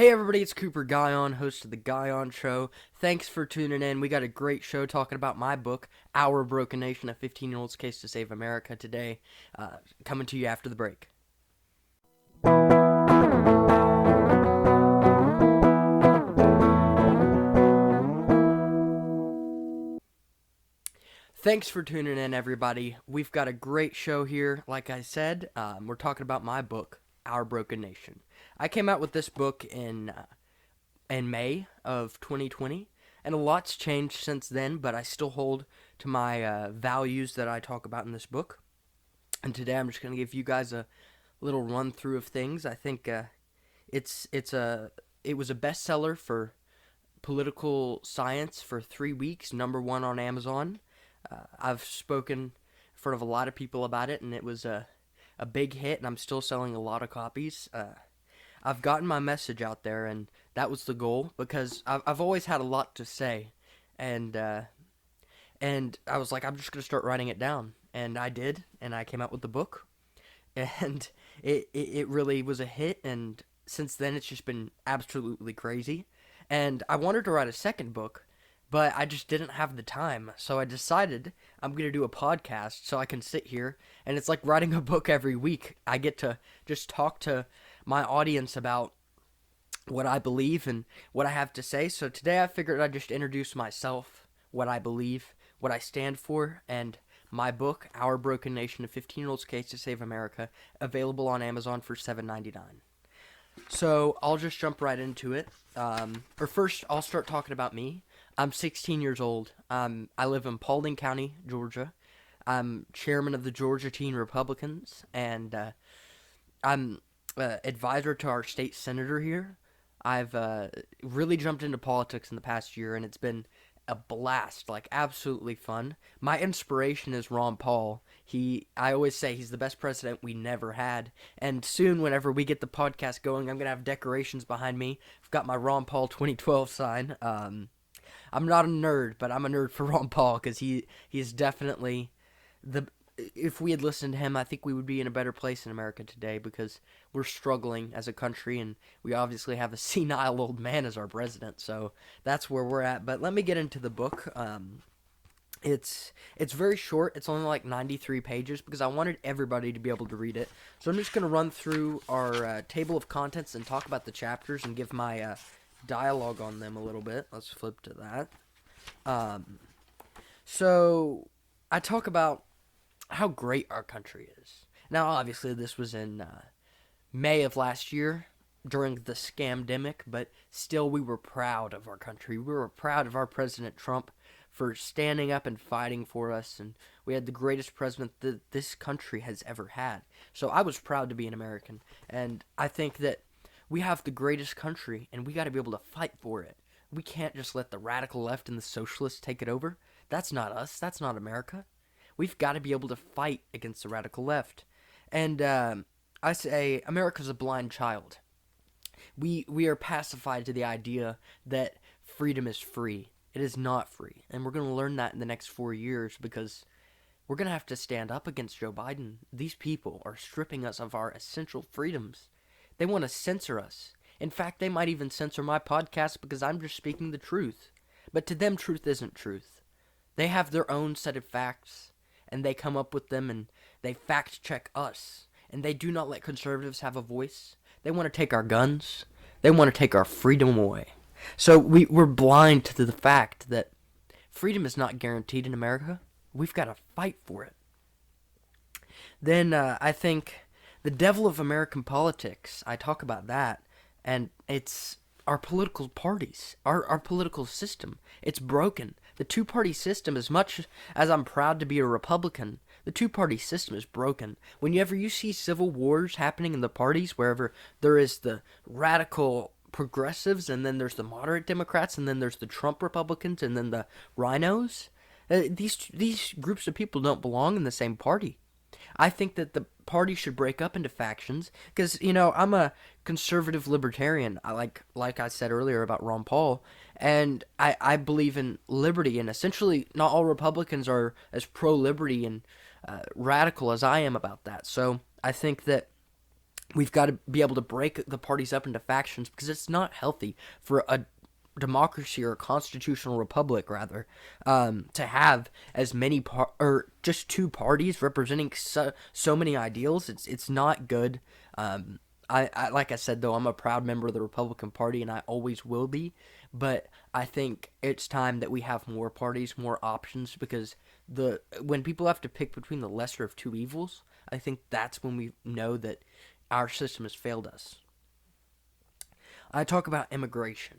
Hey everybody, it's Cooper Guyon, host of the Guyon Show. Thanks for tuning in. We got a great show talking about my book, Our Broken Nation, a 15-year-old's Case to Save America today, coming to you after the break. Thanks for tuning in, everybody. We've got a great show here. Like I said, we're talking about my book, Our Broken Nation. I came out with this book in May of 2020, and a lot's changed since then, but I still hold to my values that I talk about in this book. And today I'm just going to give you guys a little run through of things. I think it was a bestseller for political science for 3 weeks, #1 on Amazon. I've spoken in front of a lot of people about it, and it was a big hit, and I'm still selling a lot of copies. I've gotten my message out there, and that was the goal, because I've always had a lot to say, and I was like, I'm just going to start writing it down, and I did, and I came out with the book, and it really was a hit, and since then it's just been absolutely crazy, and I wanted to write a second book, but I just didn't have the time, so I decided I'm going to do a podcast so I can sit here, and it's like writing a book every week. I get to just talk to my audience about what I believe and what I have to say. So today I figured I'd just introduce myself, what I believe, what I stand for, and my book, Our Broken Nation, a 15-year-old's Case to Save America, available on Amazon for $7.99. So I'll just jump right into it. Or first, I'll start talking about me. I'm 16 years old. I live in Paulding County, Georgia. I'm chairman of the Georgia Teen Republicans, and I'm advisor to our state senator here. I've really jumped into politics in the past year, and it's been a blast, like absolutely fun. My inspiration is Ron Paul. I always say he's the best president we never had. And soon, whenever we get the podcast going, I'm gonna have decorations behind me. I've got my Ron Paul 2012 sign. I'm not a nerd, but I'm a nerd for Ron Paul because he is definitely the. If we had listened to him, I think we would be in a better place in America today, because we're struggling as a country, and we obviously have a senile old man as our president. So that's where we're at. But let me get into the book. It's very short. It's only like 93 pages because I wanted everybody to be able to read it. So I'm just going to run through our table of contents and talk about the chapters and give my dialogue on them a little bit. Let's flip to that. So I talk about how great our country is. Now, obviously, this was in May of last year during the scamdemic, but still we were proud of our country. We were proud of our President Trump for standing up and fighting for us, and we had the greatest president that this country has ever had. So I was proud to be an American, and I think that we have the greatest country, and we got to be able to fight for it. We can't just let the radical left and the socialists take it over. That's not us. That's not America. We've got to be able to fight against the radical left. And I say America's a blind child. We are pacified to the idea that freedom is free. It is not free. And we're going to learn that in the next 4 years, because we're going to have to stand up against Joe Biden. These people are stripping us of our essential freedoms. They want to censor us. In fact, they might even censor my podcast because I'm just speaking the truth. But to them, truth isn't truth. They have their own set of facts, and they come up with them, and they fact check us. And they do not let conservatives have a voice. They want to take our guns. They want to take our freedom away. So we're blind to the fact that freedom is not guaranteed in America. We've got to fight for it. Then I think the devil of American politics, I talk about that, and it's our political parties, our political system. It's broken. The two-party system, as much as I'm proud to be a Republican, the two-party system is broken. Whenever you see civil wars happening in the parties, wherever there is the radical progressives, and then there's the moderate Democrats, and then there's the Trump Republicans, and then the rhinos, these groups of people don't belong in the same party. I think that the party should break up into factions because, I'm a conservative libertarian. I like I said earlier about Ron Paul, and I believe in liberty, and essentially not all Republicans are as pro-liberty and radical as I am about that. So I think that We've got to be able to break the parties up into factions because it's not healthy for a democracy or a constitutional republic, rather, to have as many or just two parties representing so many ideals. It's not good. I like I said though, I'm a proud member of the Republican Party and I always will be. But I think it's time that we have more parties, more options, because when people have to pick between the lesser of two evils, I think that's when we know that our system has failed us. I talk about immigration.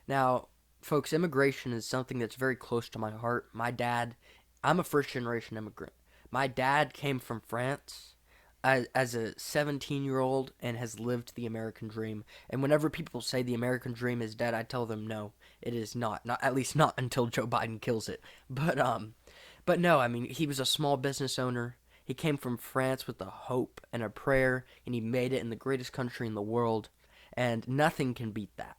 Now, folks, immigration is something that's very close to my heart. I'm a first generation immigrant. My dad came from France as a 17-year-old and has lived the American dream. And whenever people say the American dream is dead, I tell them no, it is not. Not at least not until Joe Biden kills it. But no, I mean, he was a small business owner. He came from France with a hope and a prayer, and he made it in the greatest country in the world, and nothing can beat that.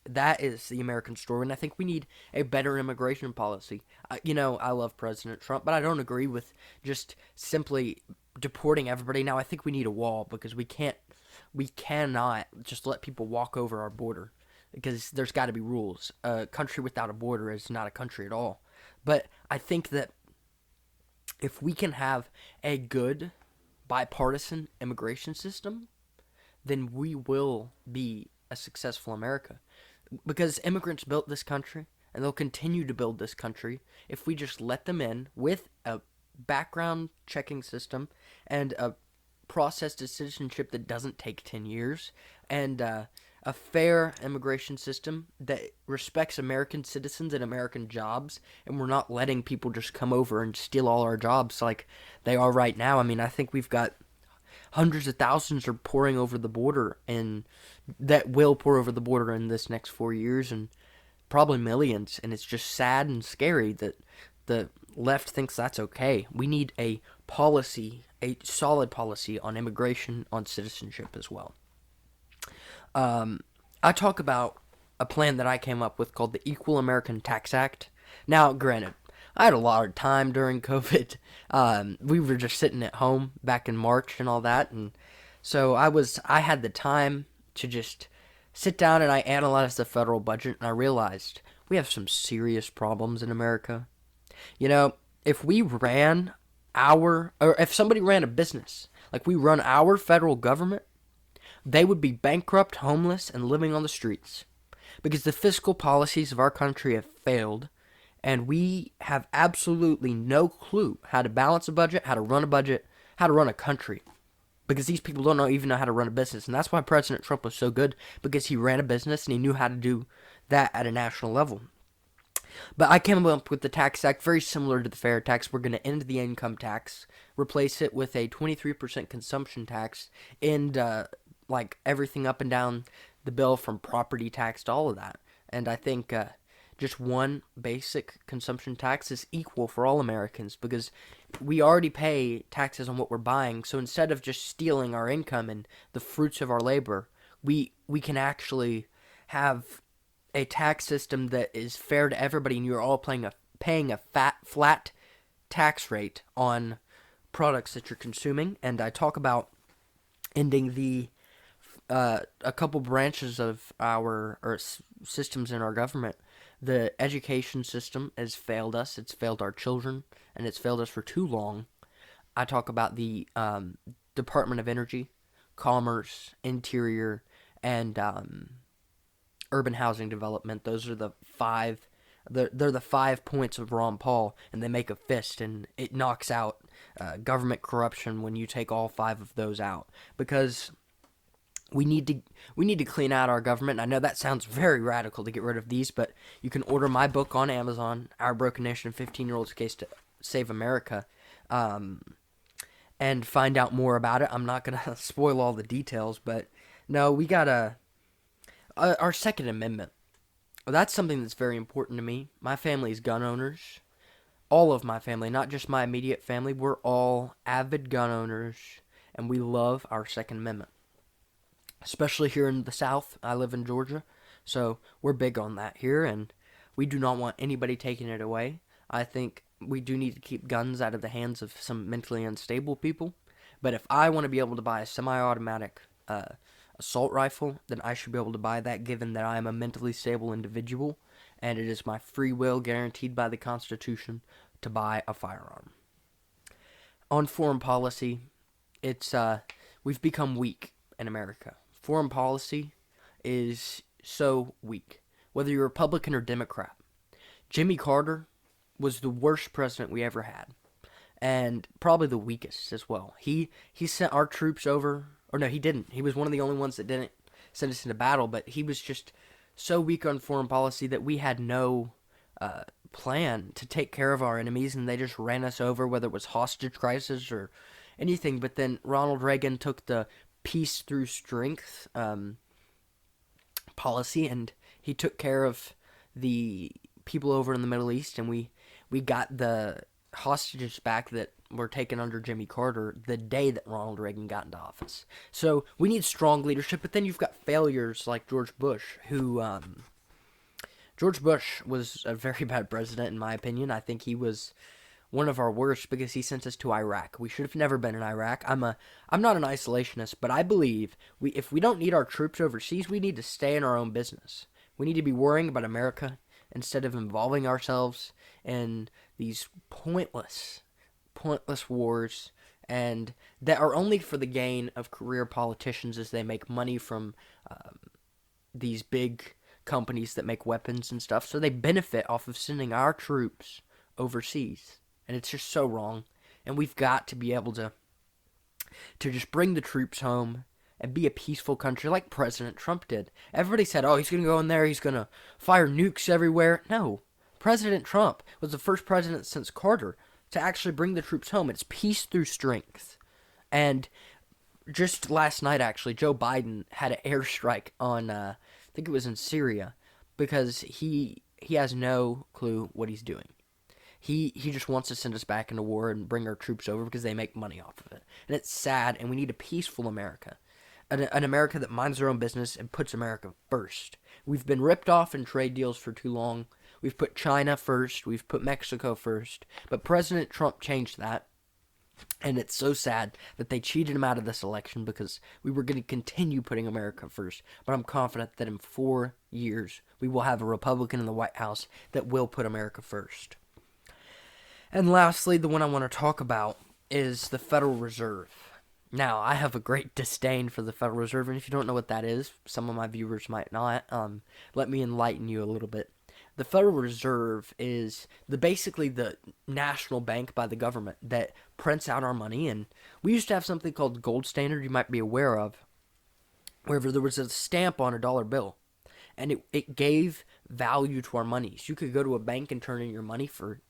That is the American story, and I think we need a better immigration policy. I love President Trump, but I don't agree with just simply deporting everybody. Now, I think we need a wall because we cannot just let people walk over our border because there's got to be rules. A country without a border is not a country at all. But I think that if we can have a good bipartisan immigration system, then we will be a successful America. Because immigrants built this country, and they'll continue to build this country if we just let them in with a background checking system and a process to citizenship that doesn't take 10 years, and a fair immigration system that respects American citizens and American jobs, and we're not letting people just come over and steal all our jobs like they are right now. I mean, I think we've got hundreds of thousands are pouring over the border, and that will pour over the border in this next 4 years, and probably millions. And it's just sad and scary that the left thinks that's okay. We need a solid policy on immigration, on citizenship as well. I talk about a plan that I came up with called the Equal American Tax Act. Now, granted, I had a lot of time during COVID. We were just sitting at home back in March and all that, and so I had the time to just sit down and I analyzed the federal budget, and I realized we have some serious problems in America. If if somebody ran a business like we run our federal government, they would be bankrupt, homeless, and living on the streets because the fiscal policies of our country have failed, and we have absolutely no clue how to balance a budget, how to run a budget, how to run a country. Because these people don't even know how to run a business. And that's why President Trump was so good, because he ran a business and he knew how to do that at a national level. But I came up with the tax act very similar to the fair tax. We're going to end the income tax, replace it with a 23% consumption tax, and like everything up and down the bill from property tax to all of that. And I think just one basic consumption tax is equal for all Americans because we already pay taxes on what we're buying. So instead of just stealing our income and the fruits of our labor, we can actually have a tax system that is fair to everybody, and you're all paying a flat tax rate on products that you're consuming. And I talk about ending a couple branches of our systems in our government. The education system has failed us. It's failed our children, and it's failed us for too long. I talk about the Department of Energy, Commerce, Interior, and Urban Housing Development. Those are the five. They're the 5 points of Ron Paul, and they make a fist, and it knocks out government corruption when you take all 5 of those out. Because we need to clean out our government. I know that sounds very radical to get rid of these, but you can order my book on Amazon, Our Broken Nation, 15-Year-Old's Case to Save America, and find out more about it. I'm not going to spoil all the details, but no, we got our Second Amendment. That's something that's very important to me. My family is gun owners. All of my family, not just my immediate family, we're all avid gun owners, and we love our Second Amendment. Especially here in the South. I live in Georgia, so we're big on that here, and we do not want anybody taking it away. I think we do need to keep guns out of the hands of some mentally unstable people, But if I want to be able to buy a semi-automatic assault rifle, then I should be able to buy that, given that I am a mentally stable individual, and it is my free will guaranteed by the Constitution to buy a firearm. On foreign policy, it's we've become weak in America. Foreign policy is so weak, whether you're Republican or Democrat. Jimmy Carter was the worst president we ever had, and probably the weakest as well. He sent our troops over, or no, he didn't. He was one of the only ones that didn't send us into battle, but he was just so weak on foreign policy that we had no plan to take care of our enemies, and they just ran us over, whether it was hostage crisis or anything. But then Ronald Reagan took the peace through strength policy, and he took care of the people over in the Middle East, and we got the hostages back that were taken under Jimmy Carter the day that Ronald Reagan got into office. So we need strong leadership, but then you've got failures like George Bush, who George Bush was a very bad president in my opinion. I think he was one of our worst because he sent us to Iraq. We should have never been in Iraq. I'm not an isolationist, but I believe if we don't need our troops overseas, we need to stay in our own business. We need to be worrying about America instead of involving ourselves in these pointless wars, and that are only for the gain of career politicians as they make money from these big companies that make weapons and stuff. So they benefit off of sending our troops overseas, and it's just so wrong. And we've got to be able to just bring the troops home and be a peaceful country like President Trump did. Everybody said, oh, he's going to go in there, he's going to fire nukes everywhere. No. President Trump was the first president since Carter to actually bring the troops home. It's peace through strength. And just last night, actually, Joe Biden had an airstrike on, I think it was in Syria, because he has no clue what he's doing. He just wants to send us back into war and bring our troops over because they make money off of it. And it's sad, and we need a peaceful America. An America that minds their own business and puts America first. We've been ripped off in trade deals for too long. We've put China first. We've put Mexico first. But President Trump changed that. And it's so sad that they cheated him out of this election because we were going to continue putting America first. But I'm confident that in 4 years, we will have a Republican in the White House that will put America first. And lastly, the one I want to talk about is the Federal Reserve. Now, I have a great disdain for the Federal Reserve, and if you don't know what that is, some of my viewers might not, let me enlighten you a little bit. The Federal Reserve is basically the national bank by the government that prints out our money, and we used to have something called gold standard you might be aware of, where there was a stamp on a dollar bill, and it gave value to our money. So you could go to a bank and turn in your money for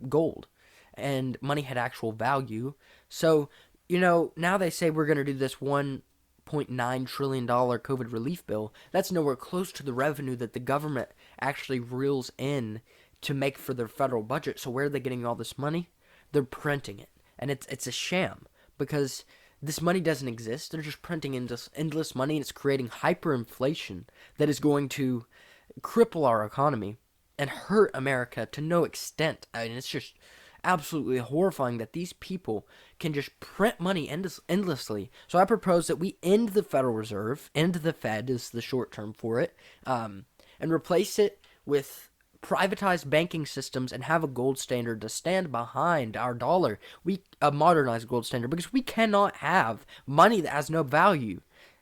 gold, and money had actual value. So now they say we're going to do this $1.9 trillion COVID relief bill. That's nowhere close to the revenue that the government actually reels in to make for their federal budget. So where are they getting all this money? They're printing it. And it's a sham because this money doesn't exist. They're just printing endless money, and it's creating hyperinflation that is going to cripple our economy and hurt America to no extent. I mean, it's just absolutely horrifying that these people can just print money endlessly. So I propose that we end the Federal Reserve, end the Fed is the short term for it, and replace it with privatized banking systems and have a gold standard to stand behind our dollar. A modernized gold standard, because we cannot have money that has no value.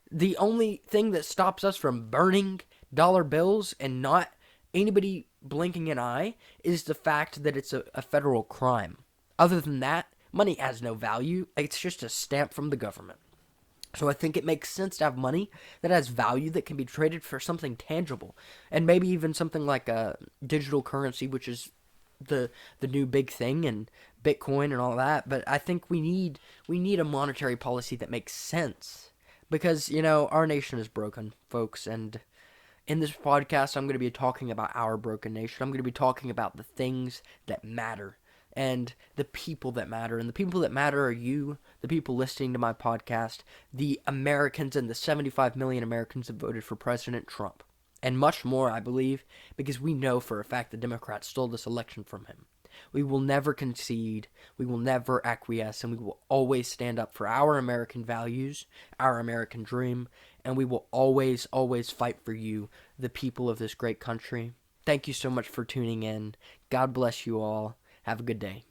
The only thing that stops us from burning dollar bills and not anybody blinking an eye is the fact that it's a federal crime. Other than that, money has no value. It's just a stamp from the government. So I think it makes sense to have money that has value that can be traded for something tangible, and maybe even something like a digital currency, which is the new big thing, and Bitcoin and all that. But I think we need a monetary policy that makes sense, because our nation is broken, folks. And in this podcast, I'm going to be talking about our broken nation. I'm going to be talking about the things that matter and the people that matter. And the people that matter are you, the people listening to my podcast, the Americans, and the 75 million Americans that voted for President Trump. And much more, I believe, because we know for a fact the Democrats stole this election from him. We will never concede, we will never acquiesce, and we will always stand up for our American values, our American dream, and we will always, always fight for you, the people of this great country. Thank you so much for tuning in. God bless you all. Have a good day.